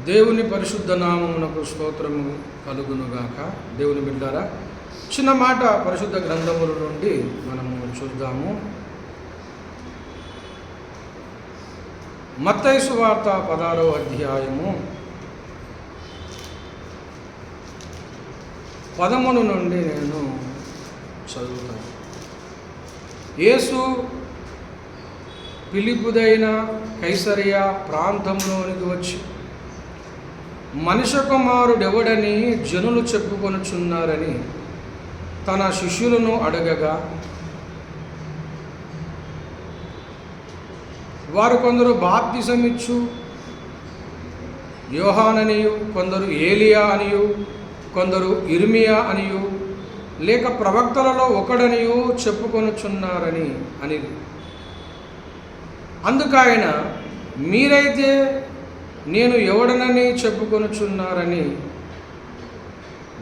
దేవుని పరిశుద్ధ నామమునకు స్తోత్రము కలుగునుగాక. దేవుని బిడ్డారా, చిన్న మాట పరిశుద్ధ గ్రంథముల నుండి మనము చూద్దాము. మత్తయి సువార్త 16వ అధ్యాయము 13 నుండి నేను చదువుతాను. యేసు ఫిలిప్పుదైన కైసరియా ప్రాంతంలోనికి వచ్చి, మనుష్య కుమారుడెవడని జనులు చెప్పుకొనుచున్నారని తన శిష్యులను అడగగా, వారు కొందరు బాప్తిసమిచ్చు యోహాననియు, కొందరు ఏలియా అనియు, కొందరు ఇర్మియా అనియు, లేక ప్రవక్తలలో ఒకడనియు చెప్పుకొనుచున్నారని అని. అందుకైన మీరైతే నేను ఎవడనని చెప్పుకొనుచున్నారని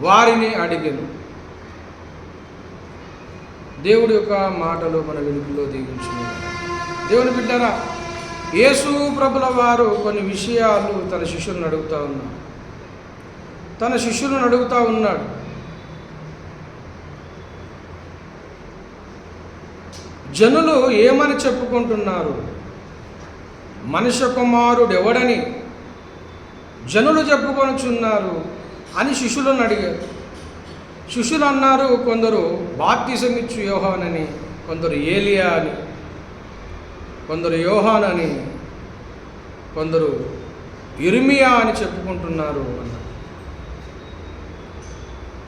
వారిని అడిగాను. దేవుడి యొక్క మాటలు మన వెలుగులో దీవించును. దేవుని బిడ్డరా, యేసు ప్రభుల వారు కొన్ని విషయాలు తన శిష్యులను అడుగుతూ ఉన్నాడు. జనులు ఏమని చెప్పుకుంటున్నారు? మనుష్య కుమారుడు ఎవడని జనులు చెప్పుకొనుచున్నారు అని శిష్యులను అడిగారు. శిష్యులు అన్నారు, కొందరు బాప్తిసమిచ్చు యోహానని, కొందరు ఏలియా అని, కొందరు యోహానని, కొందరు ఇర్మియా అని చెప్పుకుంటున్నారు అన్నారు.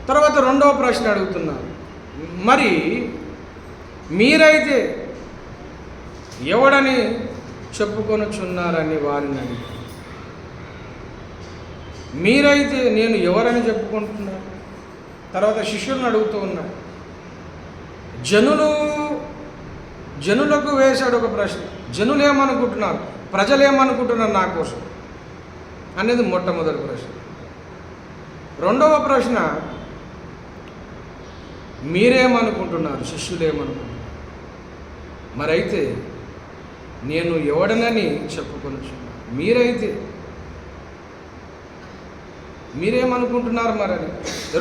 తర్వాత రెండవ ప్రశ్న అడుగుతున్నారు, మరి మీరైతే ఎవడని చెప్పుకొనుచున్నారని వారిని అడిగారు. మీరైతే నేను ఎవరని చెప్పుకుంటున్నారు? తర్వాత శిష్యులను అడుగుతూ ఉన్నారు. జనులకు వేశాడు ఒక ప్రశ్న. జనులు ఏమనుకుంటున్నారు, ప్రజలు ఏమనుకుంటున్నారు నా కోసం అనేది మొట్టమొదటి ప్రశ్న. రెండవ ప్రశ్న, మీరేమనుకుంటున్నారు, శిష్యులు ఏమనుకుంటున్నారు? మరైతే నేను ఎవడనని చెప్పుకొనుచున్నాను, మీరేమనుకుంటున్నారు మరని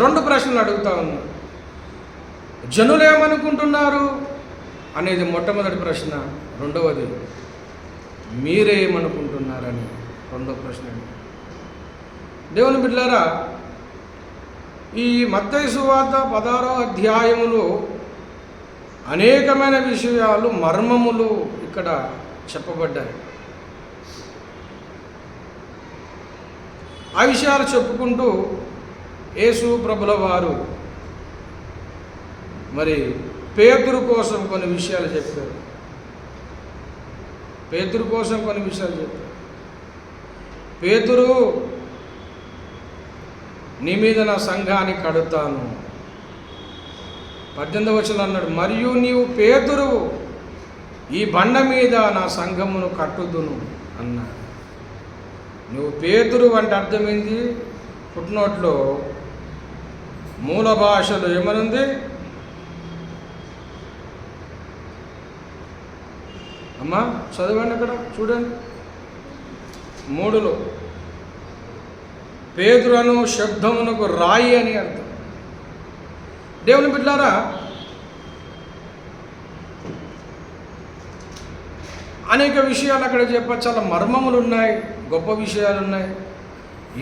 రెండు ప్రశ్నలు అడుగుతా ఉన్నారు. జనులు ఏమనుకుంటున్నారు అనేది మొట్టమొదటి ప్రశ్న. రెండవది, మీరేమనుకుంటున్నారని రెండవ ప్రశ్న. దేవుని బిడ్డలారా, ఈ మత్తయి సువార్త 16వ అధ్యాయములో అనేకమైన విషయాలు, మర్మములు ఇక్కడ చెప్పబడ్డాయి. ఆ విషయాలు చెప్పుకుంటూ యేసు ప్రభుల వారు మరి పేతురు కోసం కొన్ని విషయాలు చెప్పారు. పేతురు, నీ మీద నా సంఘాన్ని కడుతాను. 18వ వచనం అన్నాడు, మరియు నీవు పేతురువు, ఈ బండ మీద నా సంఘమును కట్టుదును అన్నాడు. నువ్వు పేతురు అంటే అర్థమైంది. ఫుట్నోట్లో మూల భాషలో ఏమనుంది? అమ్మా చదవండి, అక్కడ చూడండి. 3లో పేతురు అను శబ్దమునకు రాయి అని అర్థం. దేవుని బిడ్డలారా, అనేక విషయాలు అక్కడ చెప్పచ్చు. చాలా మర్మములు ఉన్నాయి, గొప్ప విషయాలు ఉన్నాయి,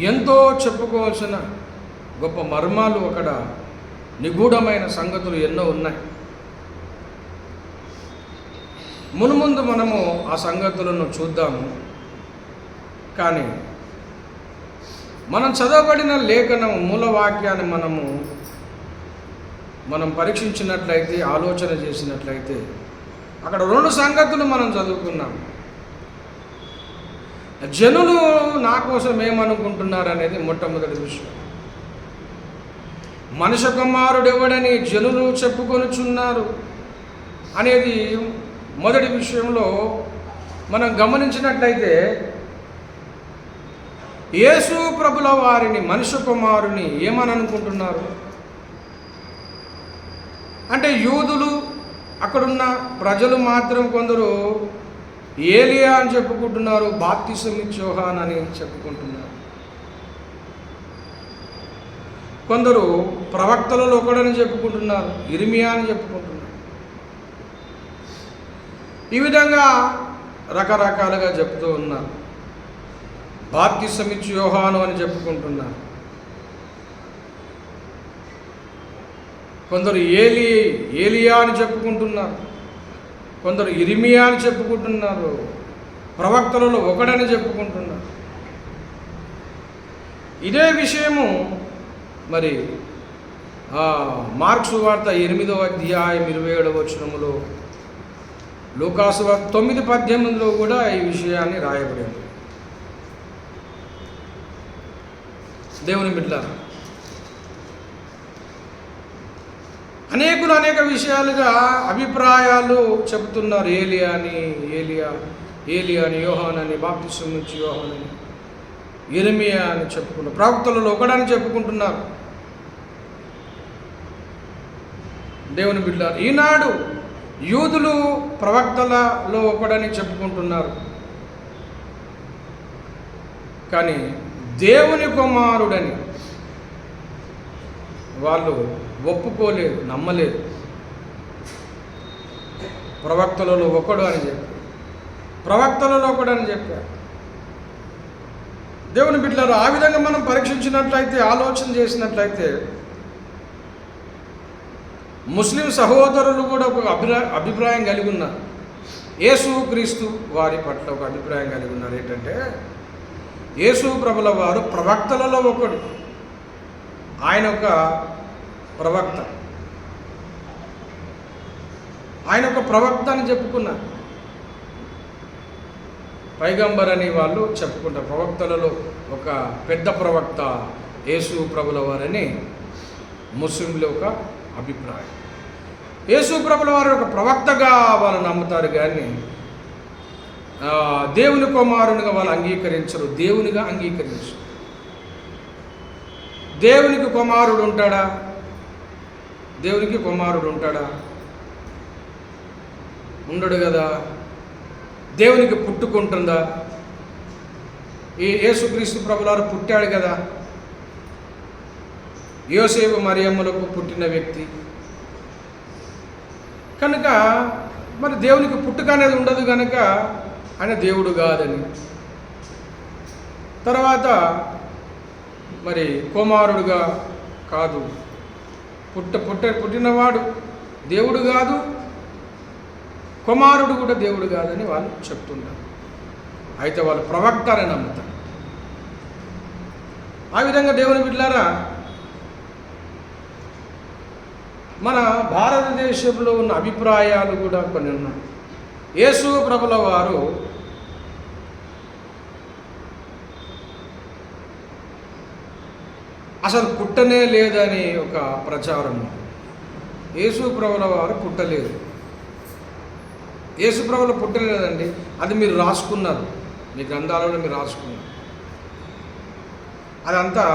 ఎంతో చెప్పుకోవాల్సిన గొప్ప మర్మాలు, అక్కడ నిగూఢమైన సంగతులు ఎన్నో ఉన్నాయి. మున్ముందు మనము ఆ సంగతులను చూద్దాము. కానీ మనం చదవబడిన లేఖనం మూలవాక్యాన్ని మనం పరీక్షించినట్లయితే, ఆలోచన చేసినట్లయితే అక్కడ రెండు సంగతులు మనం చదువుకున్నాం. జనులు నా కోసం ఏమనుకుంటున్నారు అనేది మొట్టమొదటి విషయం. మనుష్య కుమారుడు ఎవడని జనులు చెప్పుకొనుచున్నారు అనేది మొదటి విషయంలో మనం గమనించినట్లయితే, యేసు ప్రభుల వారిని, మనుష్య కుమారుని ఏమని అనుకుంటున్నారు అంటే, యూదులు, అక్కడున్న ప్రజలు మాత్రం కొందరు ఏలియా అని చెప్పుకుంటున్నారు, బాప్తిసం ఇచ్చే యోహాను అని చెప్పుకుంటున్నారు. కొందరు ప్రవక్తలలో ఒకడని చెప్పుకుంటున్నారు, ఇర్మియా అని చెప్పుకుంటున్నారు. ఈ విధంగా రకరకాలుగా చెప్తూ ఉన్నారు. బాప్తిసమిచ్చు యోహాను అని చెప్పుకుంటున్నారు. కొందరు ఏలియా అని చెప్పుకుంటున్నారు, కొందరు ఇర్మియా అని చెప్పుకుంటున్నారు, ప్రవక్తలలో ఒకడని చెప్పుకుంటున్నారు. ఇదే విషయము మరి మార్క్సు వార్త 8వ అధ్యాయం 27వ వచనములో, లూకాసు వార్త 9:18లో కూడా ఈ విషయాన్ని రాయబడింది. దేవుని బిడ్డలారా, అనేకులు అనేక విషయాలుగా అభిప్రాయాలు చెబుతున్నారు. ఏలియా అని, యోహాను అని, బాప్తిసమిచ్చు యోహాను అని, ఇర్మియా అని చెప్పుకుంటారు, ప్రవక్తలలో ఒకడని చెప్పుకుంటున్నారు. దేవుని బిడ్డలారా, ఈనాడు యూదులు ప్రవక్తలలో ఒకడని చెప్పుకుంటున్నారు, కానీ దేవుని కుమారుడని వాళ్ళు ఒప్పుకోలేదు, నమ్మలేదు. ప్రవక్తలలో ఒకడు అని చెప్పారు, ప్రవక్తలలో ఒకడు అని చెప్పారు. దేవుని బిడ్డలారా, ఆ విధంగా మనం పరీక్షించినట్లయితే, ఆలోచన చేసినట్లయితే, ముస్లిం సహోదరులు కూడా ఒక అభిప్రాయం కలిగి ఉన్నారు. యేసు క్రీస్తు వారి పట్ల ఒక అభిప్రాయం కలిగి ఉన్నారు. ఏంటంటే, యేసు ప్రభుల వారు ప్రవక్తలలో ఒకడు, ఆయన ఒక ప్రవక్త, ఆయన ఒక ప్రవక్త అని చెప్పుకున్నారు. పైగంబర్ అని వాళ్ళు చెప్పుకుంటారు. ప్రవక్తలలో ఒక పెద్ద ప్రవక్త యేసు ప్రభుల వారని ముస్లింలు ఒక అభిప్రాయం. యేసు ప్రభుల వారు ఒక ప్రవక్తగా వాళ్ళు నమ్ముతారు, కానీ దేవుని కుమారునిగా వాళ్ళు అంగీకరించరు, దేవునిగా అంగీకరించరు. దేవునికి కుమారుడు ఉంటాడా? దేవునికి కుమారుడు ఉంటాడా? ఉండడు కదా. దేవునికి పుట్టుకుంటుందా? ఈ యేసుక్రీస్తు ప్రభువారు పుట్టాడు కదా, యోసేపు మరియమ్మలకు పుట్టిన వ్యక్తి కనుక మరి దేవునికి పుట్టుక అనేది ఉండదు కనుక ఆయన దేవుడు కాదని, తర్వాత మరి కుమారుడుగా కాదు, పుట్టినవాడు దేవుడు కాదు, కుమారుడు కూడా దేవుడు కాదని వాళ్ళు చెప్తుంటారు. అయితే వాళ్ళు ప్రవక్త అని నమ్ముతారు. ఆ విధంగా దేవుని బిడ్డలారా, మన భారతదేశంలో ఉన్న అభిప్రాయాలు కూడా కొన్ని ఉన్నాయి. యేసు ప్రభుల వారు అసలు పుట్టనే లేదని ఒక ప్రచారం. యేసు ప్రభుల వారు పుట్టలేదు, యేసు ప్రభులు పుట్టలేదండి. అది మీరు రాసుకున్నారు, మీ గ్రంథాలలో మీరు రాసుకున్నారు. అదంతా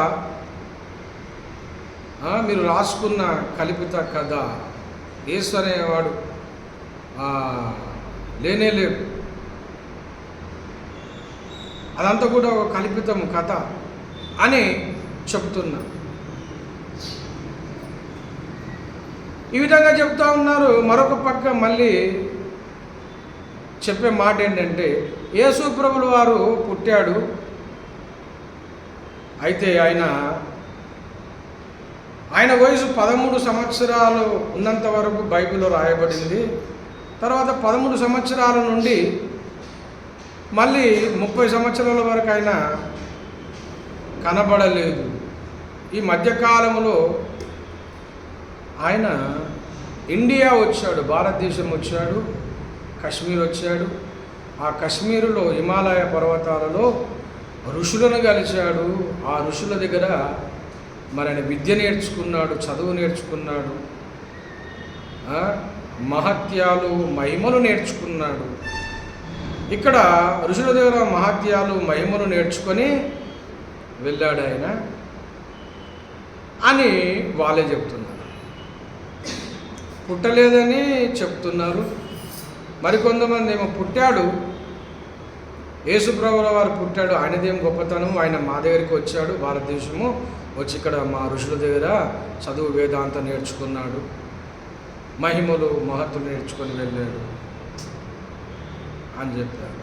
మీరు రాసుకున్న కల్పిత కథ. యేసు అనేవాడు లేనే లేడు, అదంతా కూడా ఒక కల్పితం కథ అని చెప్తున్నా. ఈ విధంగా చెప్తా ఉన్నారు. మరొక పక్క మళ్ళీ చెప్పే మాట ఏంటంటే, యేసు ప్రభుల వారు పుట్టాడు, అయితే ఆయన వయసు 13 సంవత్సరాలు ఉన్నంత వరకు బైబిల్లో రాయబడింది. తర్వాత 13 సంవత్సరాల నుండి మళ్ళీ 30 సంవత్సరాల వరకు ఆయన కనబడలేదు. ఈ మధ్యకాలంలో ఆయన ఇండియా వచ్చాడు, భారతదేశం వచ్చాడు, కశ్మీర్ వచ్చాడు. ఆ కశ్మీరులో హిమాలయ పర్వతాలలో ఋషులను కలిశాడు. ఆ ఋషుల దగ్గర మరి ఆయన విద్య నేర్చుకున్నాడు, చదువు నేర్చుకున్నాడు, మహత్యాలు మహిమలు నేర్చుకున్నాడు. ఇక్కడ ఋషుల దగ్గర మహత్యాలు మహిమలు నేర్చుకొని వెళ్ళాడు ఆయన అని వాళ్ళే చెప్తున్నారు. పుట్టలేదని చెప్తున్నారు. మరికొంతమంది ఏమో పుట్టాడు, యేసుప్రభుల వారు పుట్టాడు, ఆయనదేం గొప్పతనం, ఆయన మా దగ్గరికి వచ్చాడు, భారతదేశము వచ్చి ఇక్కడ మా ఋషుల దగ్గర చదువు వేదాంతం నేర్చుకున్నాడు, మహిమలు మహత్తులు నేర్చుకొని వెళ్ళాడు అని చెప్పారు.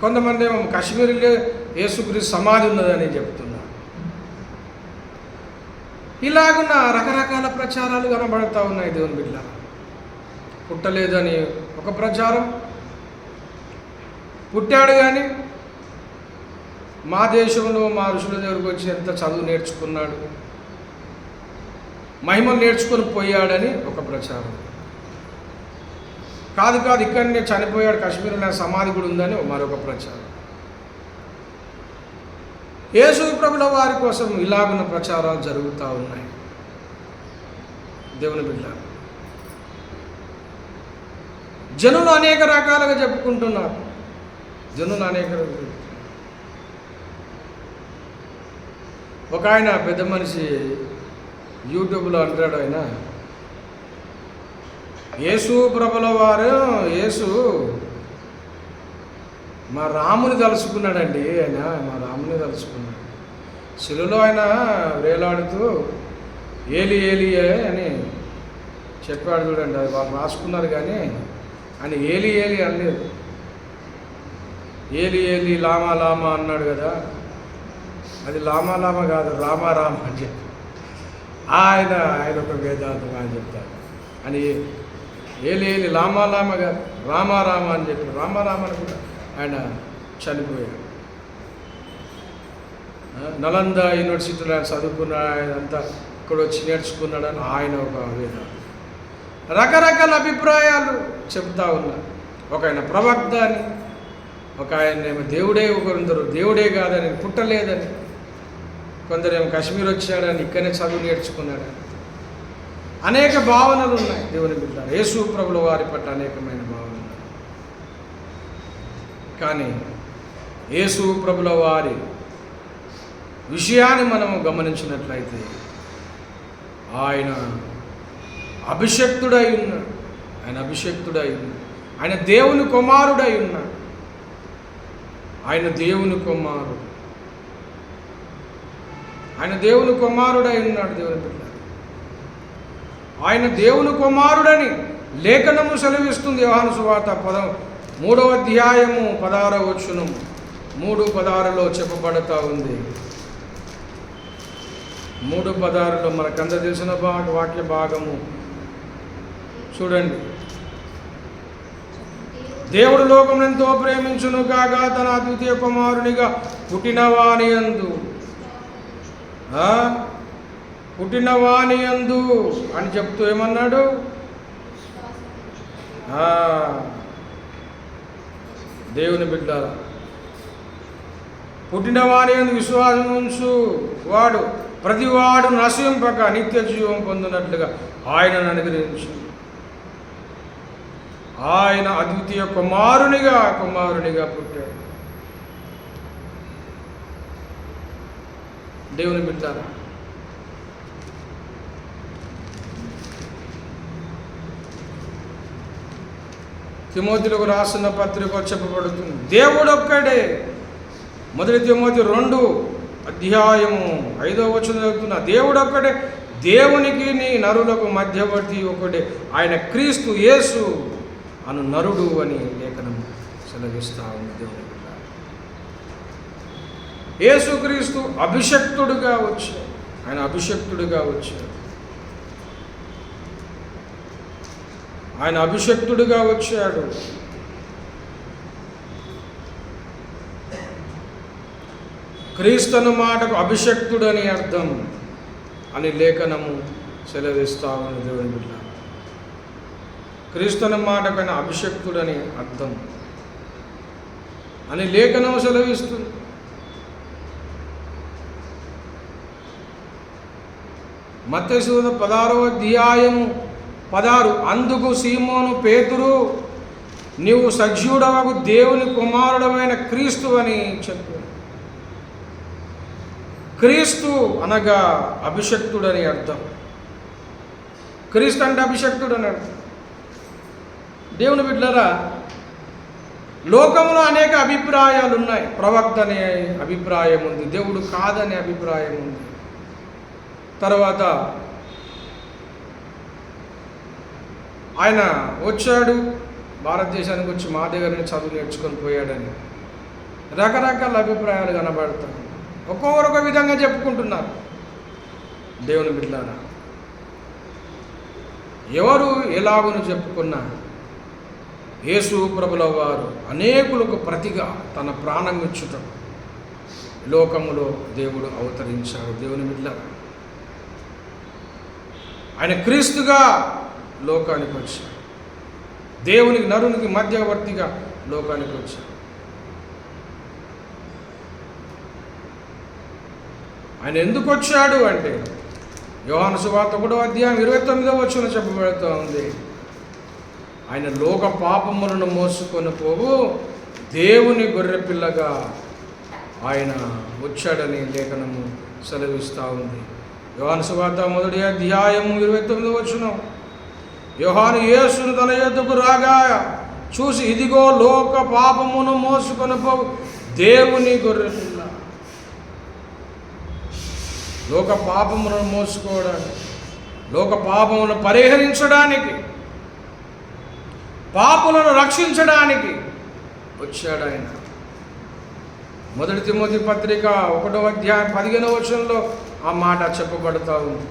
కొంతమంది ఏమో కాశ్మీర్లో యేసుక్రీస్తు సమాధి ఉన్నదని చెప్తున్నారు. ఇలాగున్న రకరకాల ప్రచారాలు కనబడుతూ ఉన్నాయి దేవుని బిడ్డ. పుట్టలేదని ఒక ప్రచారం, పుట్టాడు కానీ మా దేశంలో మా ఋషుల దగ్గరకు వచ్చి ఎంత చదువు నేర్చుకున్నాడు, మహిమలు నేర్చుకొని పోయాడని ఒక ప్రచారం. కాదు ఇక్కడనే చనిపోయాడు, కాశ్మీర్లో సమాధి కూడా ఉందని మరొక ప్రచారం. యేసు ప్రభుల వారి కోసం ఇలాగున్న ప్రచారాలు జరుగుతూ ఉన్నాయి దేవుని బిడ్డ. జనులు అనేక రకాలుగా చెప్పుకుంటున్నారు, జనులు అనేక రకాలు. ఒక ఆయన పెద్ద మనిషి యూట్యూబ్లో అంటాడు, ఆయన యేసు ప్రభుల వారు యేసు మా రాముని తలుచుకున్నాడండి, ఆయన మా రాముని తలుచుకున్నాడు. శిలువలో ఆయన వేలాడుతూ ఏలి ఏలియే అని చెప్పాడు చూడండి, అది వాళ్ళు రాసుకున్నారు కానీ ఆయన ఏలి ఏలి అనలేదు, ఏలి ఏలి లామా లామా అన్నాడు కదా, అది లామా లామా కాదు, రామా రామ అని చెప్పి ఆయన ఒక వేదాంతం అని చెప్తారు. అని ఏలి ఏలి లామా లామ కాదు, రామా రామ అని చెప్పి రామారామని కూడా ఆయన చనిపోయాడు. నలంద యూనివర్సిటీలో ఆయన చదువుకున్నాడు, ఆయన అంతా ఇక్కడ వచ్చి నేర్చుకున్నాడని ఆయన ఒక వేదాంతం. రకరకాల అభిప్రాయాలు చెప్తా ఉన్నారు. ఒక ఆయన ప్రవక్త అని, ఒక ఆయనేమో దేవుడే, ఒకరిందరు దేవుడే కాదని, పుట్టలేదని, కొందరేమో కాశ్మీర్ వచ్చాడని, ఇక్కడనే చదువు నేర్చుకున్నాడని, అనేక భావనలు ఉన్నాయి దేవుని బిడ్డ. యేసు ప్రభుల వారి పట్ల అనేకమైన భావనలు ఉన్నాయి. కానీ యేసు ప్రభుల వారి విషయాన్ని మనము గమనించినట్లయితే ఆయన అభిషక్తుడై ఉన్నాడు, ఆయన అభిషక్తుడై ఉన్నాడు, ఆయన దేవుని కుమారుడై ఉన్నాడు, ఆయన దేవుని కుమారుడు, ఆయన దేవుని కుమారుడై ఉన్నాడు దేవుని బిడ్డ. ఆయన దేవుని కుమారుడని లేఖనము సెలవిస్తుంది. యోహాను సువార్త 3వ అధ్యాయము 16వ వచనం 3:16 చెప్పబడుతూ ఉంది. 3:16 మనకంత తెలిసిన వాక్య భాగము చూడండి. దేవుడు లోకం ఎంతో ప్రేమించును కాగా తన అద్వితీయ కుమారునిగా పుట్టినవానియందు అని చెప్తూ ఏమన్నాడు? దేవుని బిడ్డలారా, పుట్టినవానియందు విశ్వాసం ఉంచు వాడు ప్రతివాడు నశింపక నిత్య జీవం పొందినట్లుగా ఆయనను అనుగ్రహించు. ఆయన అద్వితీయ కుమారునిగా పుట్టాడు. దేవుని బిడ్డలారా, తిమోతిలకు రాసిన పత్రిక చెప్పబడుతుంది. దేవుడు ఒక్కడే. 1 తిమోతి 2 అధ్యాయము 5వ వచనం చదువుతున్నా. దేవుడు ఒక్కడే, దేవునికి నీ నరులకు మధ్యవర్తి ఒకడే, ఆయన క్రీస్తు యేసు అను నరుడు అని లేఖనం సెలవిస్తా ఉంది. దేవుని యేసుక్రీస్తు అభిషక్తుడుగా వచ్చాడు, ఆయన అభిషక్తుడుగా వచ్చాడు, ఆయన అభిషక్తుడుగా వచ్చాడు. క్రీస్తుని మాటకు అభిషక్తుడని అర్థం అని లేఖనము సెలవిస్తా ఉంది. దేవుని బిడ్డ, క్రీస్తుని మాటకైనా అభిషక్తుడని అర్థం అని లేఖనము సెలవిస్తుంది. మత్తయి సువార్త 16వ అధ్యాయము 16 అందుకు సీమోను పేతురు, నీవు సజీవుడవగు దేవుని కుమారుడమైన క్రీస్తు అని చెప్పాడు. క్రీస్తు అనగా అభిషక్తుడని అర్థం. క్రీస్తు అంటే అభిషక్తుడని అర్థం. దేవుని బిడ్డలారా, లోకంలో అనేక అభిప్రాయాలు ఉన్నాయి. ప్రవక్త అనే అభిప్రాయం ఉంది, దేవుడు కాదనే అభిప్రాయం ఉంది. తర్వాత ఆయన వచ్చాడు, భారతదేశానికి వచ్చి మా దగ్గరనే చదువు నేర్చుకొని పోయాడని రకరకాల అభిప్రాయాలు కనబడతాయి. ఒక్కొక్కరు ఒక విధంగా చెప్పుకుంటున్నారు. దేవుని బిడ్డలారా, ఎవరు ఎలాగను చెప్పుకున్నా యేసు ప్రభుల వారు అనేకులకు ప్రతిగా తన ప్రాణం ఇచ్చుట లోకములో దేవుడు అవతరించాడు. దేవుని బిడ్డలారా, ఆయన క్రీస్తుగా లోకానికి వచ్చాడు. దేవునికి నరునికి మధ్యవర్తిగా లోకానికి వచ్చాడు. ఆయన ఎందుకు వచ్చాడు అంటే యోహాను సువార్త 1వ అధ్యాయం 29వ వచనం చెప్పబడుతూ ఉంది. ఆయన లోక పాపములను మోసుకొని పోవు దేవుని గొర్రెపిల్లగా ఆయన వచ్చాడని లేఖనము సెలవిస్తూ ఉంది. యోహాను సువార్త 1వ అధ్యాయం 29వ వచనం, యోహాను యేసును తన యొద్దకు రాగా చూసి, ఇదిగో లోక పాపమును మోసుకొని పోవు దేవుని గొర్రెపిల్ల. లోక పాపములను మోసుకోవడానికి, లోక పాపములను పరిహరించడానికి, పాపులను రక్షించడానికి వచ్చాడు ఆయన. 1 తిమోతి పత్రిక 1వ అధ్యాయం 15వ వచనంలో ఆ మాట చెప్పబడుతూ ఉంది.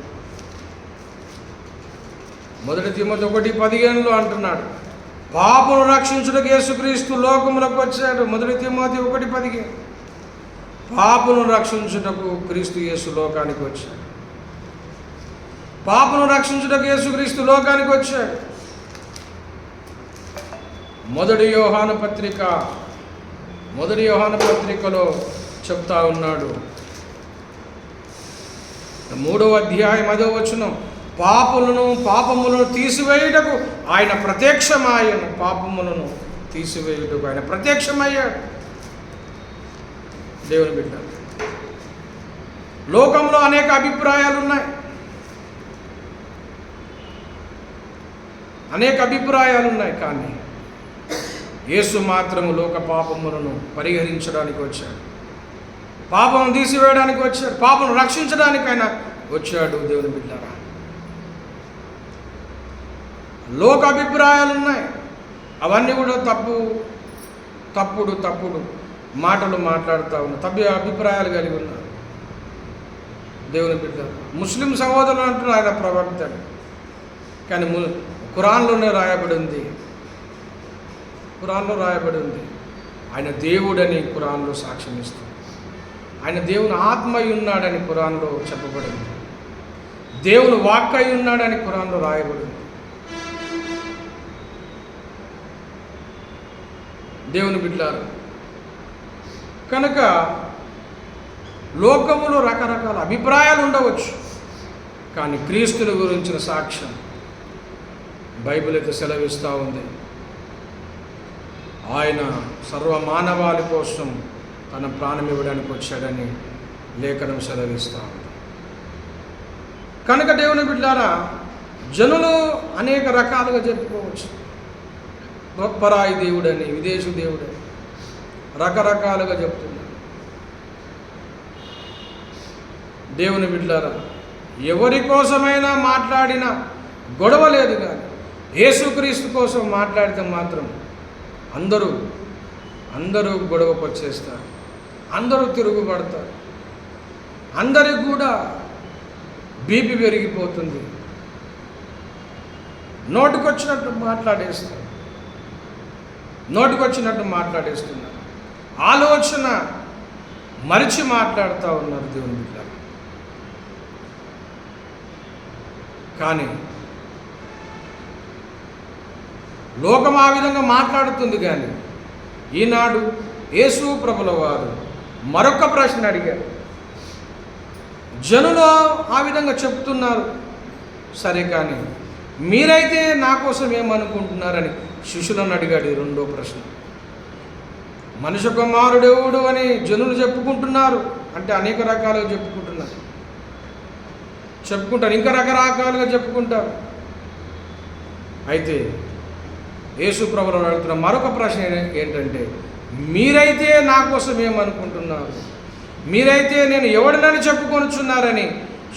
1 తిమోతి 1:15 అంటున్నాడు, పాపులను రక్షించుటకు యేసుక్రీస్తు లోకములకు వచ్చాడు. 1 తిమోతి 1:15, పాపులను రక్షించుటకు క్రీస్తు యేసు లోకానికి వచ్చాడు. పాపులను రక్షించుటకు యేసుక్రీస్తు లోకానికి వచ్చాడు. 1 యోహాను పత్రికలో చెప్తా ఉన్నాడు, 3వ అధ్యాయం 5వ వచనం, పాపములను తీసివేయుటకు ఆయన ప్రత్యక్షమాయను. పాపములను తీసివేయుటకు ఆయన ప్రత్యక్షమయ్యాడు. దేవుని బిడ్డ, లోకంలో అనేక అభిప్రాయాలు ఉన్నాయి, కానీ యేసు మాత్రము లోక పాపములను పరిహరించడానికి వచ్చాడు. పాపం తీసివేయడానికి వచ్చాడు. పాపను రక్షించడానికి ఆయన వచ్చాడు. దేవుని బిడ్డలారా, లోక అభిప్రాయాలు ఉన్నాయి. అవన్నీ కూడా తప్పుడు మాటలు మాట్లాడుతూ ఉన్నారు. అభిప్రాయాలు కలిగి ఉన్నారు. దేవుని బిడ్డ, ముస్లిం సహోదరులు అంటున్నారు ఆయన ప్రవక్తని, కానీ ఖురాన్లోనే రాయబడి ఉంది. ఆయన దేవుడని ఖురాన్లో సాక్ష్యం ఇస్తుంది. ఆయన దేవుని ఆత్మ అయి ఉన్నాడని ఖురాన్లో చెప్పబడింది. దేవుని వాక్కు అయి ఉన్నాడని ఖురాన్లో రాయబడింది. దేవుని బిడ్డలారా, కనుక లోకములో రకరకాల అభిప్రాయాలు ఉండవచ్చు, కానీ క్రీస్తుని గురించిన సాక్ష్యం బైబిల్ అయితే సెలవిస్తూ ఉంది. ఆయన సర్వమానవాళి కోసం తన ప్రాణం ఇవ్వడానికి వచ్చాడని లేఖనం సెలవిస్తూ ఉంది. కనుక దేవుని బిడ్డలారా, జనులు అనేక రకాలుగా చెప్పుకోవచ్చు. పరాయి దేవుడని, విదేశీ దేవుడని రకరకాలుగా చెప్తున్నారు. దేవుని బిడ్డలారా, ఎవరి కోసమైనా మాట్లాడినా గొడవ లేదు, కానీ యేసుక్రీస్తు కోసం మాట్లాడితే మాత్రం అందరూ గొడవకు వచ్చేస్తారు, అందరూ తిరుగుబడతారు, అందరికి కూడా బీపీ పెరిగిపోతుంది, నోటికొచ్చినట్టు మాట్లాడేస్తున్నారు, ఆలోచన మరిచి మాట్లాడుతూ ఉన్నారు. దేవుని బిడ్డలారా, కానీ లోకం ఆ విధంగా మాట్లాడుతుంది. కానీ ఈనాడు యేసు ప్రభుల వారు మరొక ప్రశ్న అడిగారు. జనులు ఆ విధంగా చెప్తున్నారు సరే, కానీ మీరైతే నా కోసం ఏమనుకుంటున్నారని శిష్యులను అడిగాడు. రెండో ప్రశ్న, మనుష్య కుమారుడెవడు అని జనులు చెప్పుకుంటున్నారు అంటే అనేక రకాలుగా చెప్పుకుంటారు, ఇంకా రకరకాలుగా చెప్పుకుంటారు. అయితే యేసు ప్రభువును అడుగుతున్న మరొక ప్రశ్న ఏంటంటే, మీరైతే నా కోసం ఏమనుకుంటున్నారు? మీరైతే నేను ఎవడినని చెప్పుకొనుచున్నారని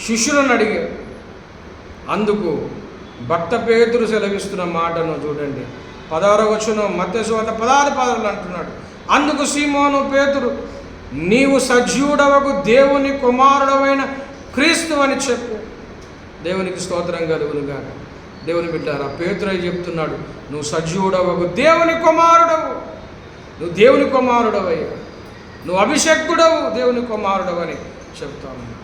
శిష్యులను అడిగారు. అందుకు భక్త పేతురు సెలవిస్తున్న మాటను చూడండి. 16వ వచనం మత్తయి సువార్త 16:16 అంటున్నాడు. అందుకు సీమోను పేతురు, నీవు సజీవుడవగు దేవుని కుమారుడవైన క్రీస్తు అని చెప్పు. దేవునికి స్తోత్రం కలుగును గాక. దేవుని బిడ్డారా, పేతురు చెప్తున్నాడు, నువ్వు సజీవుడవగు దేవుని కుమారుడవు, నువ్వు దేవుని కుమారుడవయ్యా, నువ్వు అభిషేక్తుడవు, దేవుని కుమారుడవని చెప్తా ఉన్నాడు.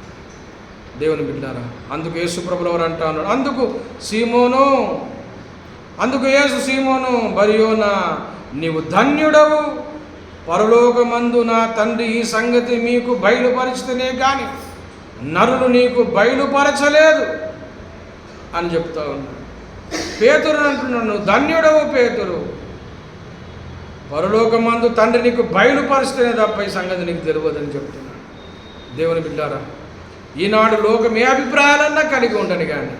దేవుని బిడ్డారా, అందుకు యేసు ప్రభువులు అంటా ఉన్నాడు, అందుకు యేసు సీమోను బరియోనా, నీవు ధన్యుడవు, పరలోకమందు నా తండ్రి ఈ సంగతి మీకు బయలుపరిచితేనే కానీ నరులు నీకు బయలుపరచలేదు అని చెప్తా ఉన్నాడు. పేతురు అంటున్నాడు, నువ్వు ధన్యుడవు పేతురు, పరలోకమందు తండ్రి నీకు బయలుపరిస్తేనే తప్ప ఈ సంగతి నీకు తెలియదని చెప్తున్నాడు. దేవుని బిడ్డారా, ఈనాడు లోకం ఏ అభిప్రాయాలన్నా కలిగి ఉండని కానీ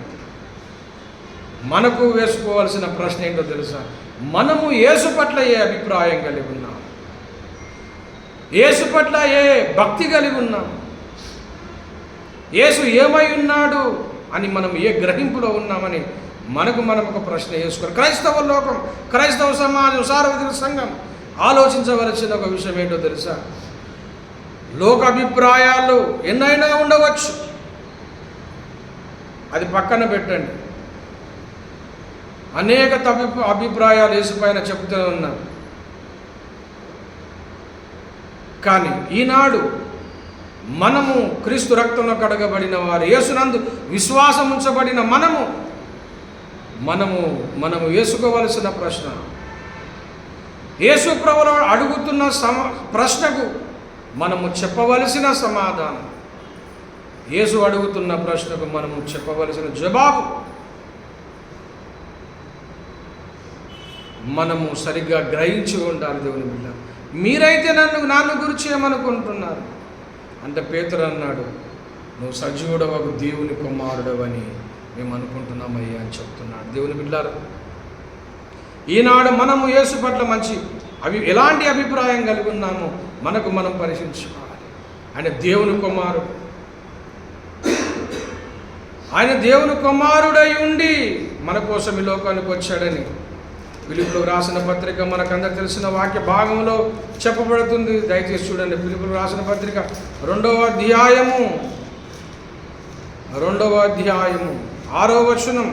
మనకు వేసుకోవాల్సిన ప్రశ్న ఏంటో తెలుసా? మనము యేసు పట్ల ఏ అభిప్రాయం కలిగి ఉన్నాం? యేసు పట్ల ఏ భక్తి కలిగి ఉన్నాం? యేసు ఏమై ఉన్నాడు అని మనం ఏ గ్రహింపులో ఉన్నామని మనకు మనం ఒక ప్రశ్న వేసుకోవాలి. క్రైస్తవ లోకం, క్రైస్తవ సమాజం, సార్వత్రిక సంఘం ఆలోచించవలసిన ఒక విషయం ఏంటో తెలుసా? లోక అభిప్రాయాలు ఎన్నైనా ఉండవచ్చు, అది పక్కన పెట్టండి. అనేక అభిప్రాయాలు యేసుపైన చెబుతూనే ఉన్నారు. కానీ ఈనాడు మనము క్రీస్తు రక్తంలో కడగబడిన వారు, యేసునందు విశ్వాసం ఉంచబడిన మనము వేసుకోవలసిన ప్రశ్న, యేసు ప్రభువులు అడుగుతున్న ప్రశ్నకు మనము చెప్పవలసిన సమాధానం, యేసు అడుగుతున్న ప్రశ్నకు మనము చెప్పవలసిన జవాబు మనము సరిగ్గా గ్రహించి ఉండాలి. దేవుని బిడ్డ, మీరైతే నన్ను గురించి ఏమనుకుంటున్నారు అంటే పేతురు అన్నాడు, నువ్వు సజీవుడవగు దేవుని కుమారుడవని మేము అనుకుంటున్నామయ్యా అని చెప్తున్నాడు. దేవుని బిడ్డారా, ఈనాడు మనము యేసు పట్ల ఎలాంటి అభిప్రాయం కలిగి ఉన్నామో మనకు మనం పరిశీలించుకోవాలి. ఆయన దేవుని కుమారుడు, ఆయన దేవుని కుమారుడై ఉండి మన కోసం ఈ లోకానికి వచ్చాడని ఫిలిప్పులకు రాసిన పత్రిక మనకందరికి తెలిసిన వాక్య భాగంలో చెప్పబడుతుంది. దయచేసి చూడండి. ఫిలిప్పులకు రాసిన పత్రిక 2వ అధ్యాయము 6వ వచనం.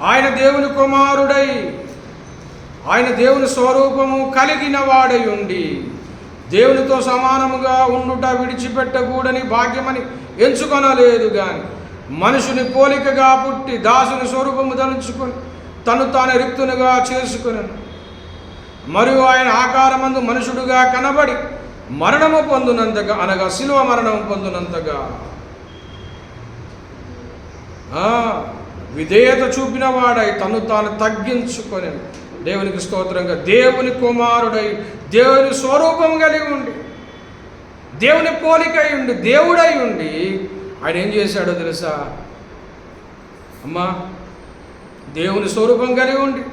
ఆయన దేవుని కుమారుడై, ఆయన దేవుని స్వరూపము కలిగిన వాడై ఉండి దేవునితో సమానముగా ఉండుట విడిచిపెట్టకూడని భాగ్యమని ఎంచుకొనలేదు గాని మనుషుని పోలికగా పుట్టి దాసుని స్వరూపము ధరించుకొని తను తాను రిక్తునిగా చేసుకున్నాను. మరియు ఆయన ఆకారమందు మనుషుడుగా కనబడి మరణము పొందునంతగా, అనగా శిలువ మరణము పొందునంతగా విధేయత చూపిన వాడై తను తాను తగ్గించుకొని దేవునికి స్తోత్రంగా దేవుని కుమారుడై దేవుని స్వరూపం కలిగి ఉండి దేవుని పోలికై ఉండి దేవుడై ఉండి ఆయన ఏం చేశాడో తెలుసా అమ్మా? దేవుని స్వరూపం కలిగి ఉండి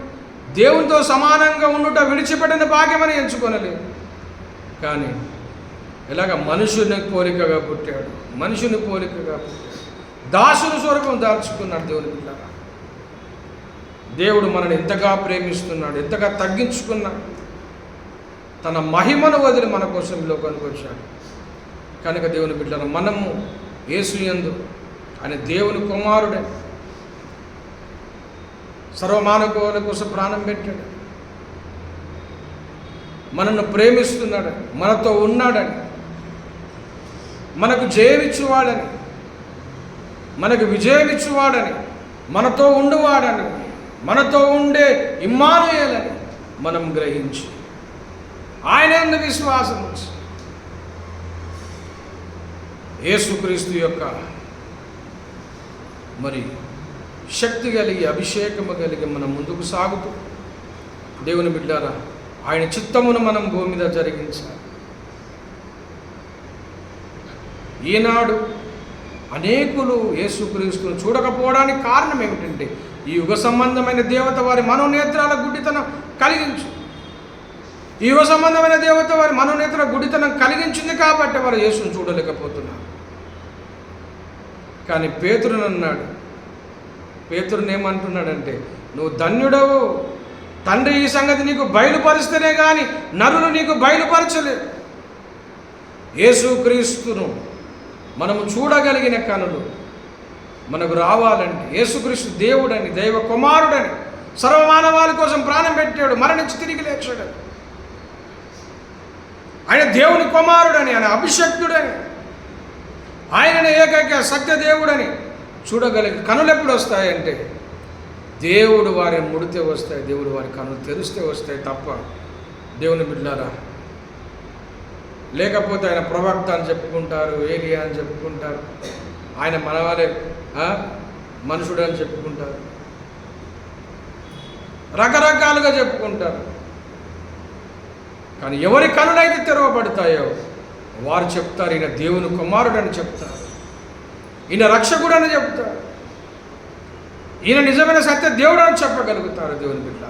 దేవునితో సమానంగా ఉండుట విడిచిపెట్టిన భాగ్యమని ఎంచుకొనలేదు. కానీ ఇలాగ మనుషుని పోలికగా పుట్టాడు, మనుషుని పోలికగా పుట్టాడు, దాసుని స్వరూపం దాల్చుకున్నాడు. దేవుని బిడ్డలారా, దేవుడు మనల్ని ఎంతగా ప్రేమిస్తున్నాడు, ఎంతగా తగ్గించుకున్నాడు, తన మహిమను వదిలి మన కోసం లోకానికి వచ్చాడు. కనుక దేవుని బిడ్డలారా, మనము యేసు యందు ఆయన దేవుని కుమారుడే, సర్వమానవుల కోసం ప్రాణం పెట్టాడు, మనల్ని ప్రేమిస్తున్నాడని, మనతో ఉన్నాడని, మనకు జయమిచ్చువాడని, మనకు విజయమిచ్చువాడని, మనతో ఉండువాడని, మనతో ఉండే ఇమ్మానుయేలని మనం గ్రహించి ఆయన యందు విశ్వాసం ఉంచి యేసుక్రీస్తు యొక్క శక్తి కలిగి అభిషేకము కలిగి మనం ముందుకు సాగుతూ దేవుని బిడ్డారా ఆయన చిత్తమును మనం భూమి మీద జరిగించాలి. ఈనాడు అనేకులు యేసుక్రీస్తును చూడకపోవడానికి కారణం ఏమిటంటే ఈ యుగ సంబంధమైన దేవత వారి మనోనేత్రాల గుడ్డితనం కలిగించు. ఈ యుగ సంబంధమైన దేవత వారి మనోనేత్రాల గుడ్డితనం కలిగించింది కాబట్టి వారు యేసును చూడలేకపోతున్నారు. కానీ పేతురుని అన్నాడు, పేతురుని ఏమంటున్నాడంటే, నువ్వు ధన్యుడవు, తండ్రి ఈ సంగతి నీకు బయలుపరిస్తేనే కానీ నరులు నీకు బయలుపరచలేదు. యేసుక్రీస్తును మనము చూడగలిగిన కనులు మనకు రావాలంటే, యేసుక్రీస్తు దేవుడని, దైవ కుమారుడని, సర్వమానవాళి కోసం ప్రాణం పెట్టాడు, మరణించి తిరిగి లేచాడు, ఆయన దేవుని కుమారుడని, ఆయన అభిషక్తుడని, ఆయనని ఏకైక సత్యదేవుడని చూడగలిగి కనులు ఎప్పుడు వస్తాయంటే దేవుడు వారి ముడితే వస్తాయి, దేవుడు వారి కనులు తెరిస్తే వస్తాయి తప్ప దేవుని బిడ్డలారా, లేకపోతే ఆయన ప్రవక్త అని చెప్పుకుంటారు, ఏలియా అని చెప్పుకుంటారు, ఆయన మనవారే మనుషుడు అని చెప్పుకుంటారు, రకరకాలుగా చెప్పుకుంటారు. కానీ ఎవరి కనులైతే తెరవబడతాయో వారు చెప్తారు ఈయన దేవుని కుమారుడని చెప్తారు, ఈయన రక్షకుడని చెప్తారు, ఈయన నిజమైన సత్య దేవుడు అని చెప్పగలుగుతారు. దేవుని బిడ్డ,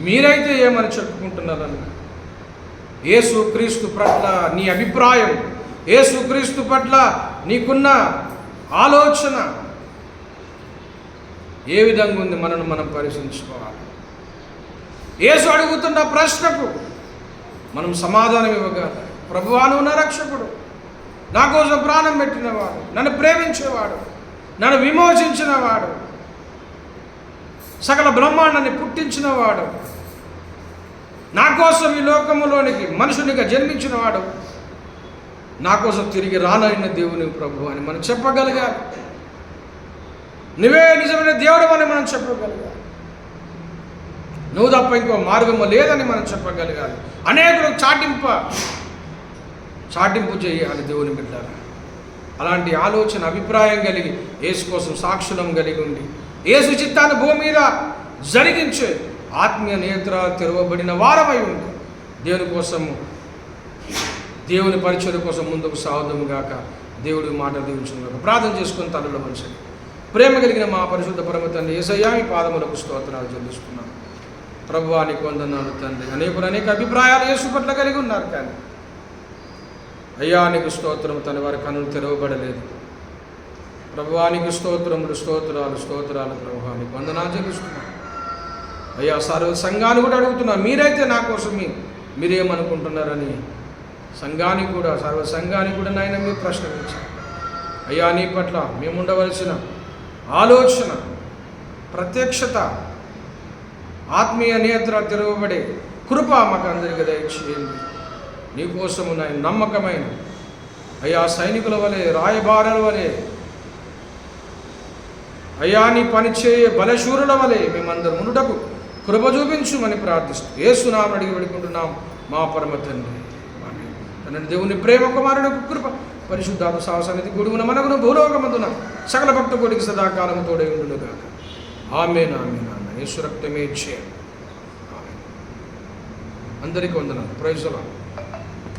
మీరైతే ఏమని చెప్పుకుంటున్నారన్న యేసుక్రీస్తు పట్ల నీ అభిప్రాయం, యేసుక్రీస్తు పట్ల నీకున్న ఆలోచన ఏ విధంగా ఉంది? మనను మనం పరిశీలించుకోవాలి. యేసు అడుగుతున్న ప్రశ్నకు మనం సమాధానం ఇవ్వగలం. ప్రభువా, నువ్వు నా రక్షకుడు, నా కోసం ప్రాణం పెట్టినవాడు, నన్ను ప్రేమించేవాడు, నన్ను విమోచించినవాడు, సకల బ్రహ్మాండాన్ని పుట్టించినవాడు, నా కోసం ఈ లోకములోనికి మనుషునిగా జన్మించినవాడు, నా కోసం తిరిగి రానైన దేవుని ప్రభు అని మనం చెప్పగలిగాలి. నువ్వే నిజమైన దేవుడు అని మనం చెప్పగలిగాలి. నువ్వు తప్ప ఇంకో మార్గము లేదని మనం చెప్పగలగాలి. అనేకులకు చాటింపు చేయాలి దేవుని బిడ్డలారా. అలాంటి ఆలోచన, అభిప్రాయం కలిగి యేసు కోసం సాక్షులం కలిగి ఉండి యేసు చిత్తాన్ని భూమి మీద జరిగించే ఆత్మీయ నేత్రాలు తెరవబడిన వారమై ఉండి దేవుని కోసము, దేవుని పరిచయం కోసం ముందుకు సాగుదాము గాక. దేవుడి మాట దీవించును గాక. ప్రార్థన చేసుకుని తల్లుల మనిషి ప్రేమ కలిగిన మా పరిశుద్ధ పరమ తండ్రి యేసయ్యా, మీ పాదములకు స్తోత్రాలు చెల్లిస్తున్నాను. ప్రభువా, నీకు వందనాలు తండ్రి. అనేక అభిప్రాయాలు యేసు పట్ల కలిగి ఉన్నారు, కానీ అయ్యా నీకు స్తోత్రం, తన వారి కనులు తెరవబడలేదు. ప్రభువా, నీకు స్తోత్రాలు ప్రభువా, నీకు వందనాలు చెల్లిస్తున్నాను. అయ్యా సర్వ సంఘాన్ని కూడా అడుగుతున్నాను, మీరైతే నా కోసం మీరేమనుకుంటున్నారని సంఘానికి కూడా, సర్వ సంఘానికి కూడా నాయన మీరు ప్రశ్నించారు. అయ్యా నీ పట్ల మేము ఉండవలసిన ఆలోచన, ప్రత్యక్షత, ఆత్మీయ నేత్ర తెరవబడే కృప మాకు అందరికీ దయచేయండి. నీకోసము నాయన నమ్మకమైన అయ్యా సైనికుల వలె, రాయబారుల వలె, అయ్యా నీ పనిచేయ బలశూరుల వలె మేమందరం ఉండుటకు కృప చూపించుమని ప్రార్థిస్తూ యేసునామమున అడిగి వేడుకుంటున్నాం మా పరమ తండ్రి. తండ్రి దేవుని ప్రేమ కుమారునికి కృప పరిశుద్ధాత్మ సహసన్నిధి గుడుగున మనకును భూలోకమందున సకల భక్త కోటికి సదాకాలము తోడై ఉండునుగాక. ఆమేన్ ఆమేన్ ఆమేన్. యేసు రక్తమే జయం. అందరికీ వందనాలు. Praise the lord.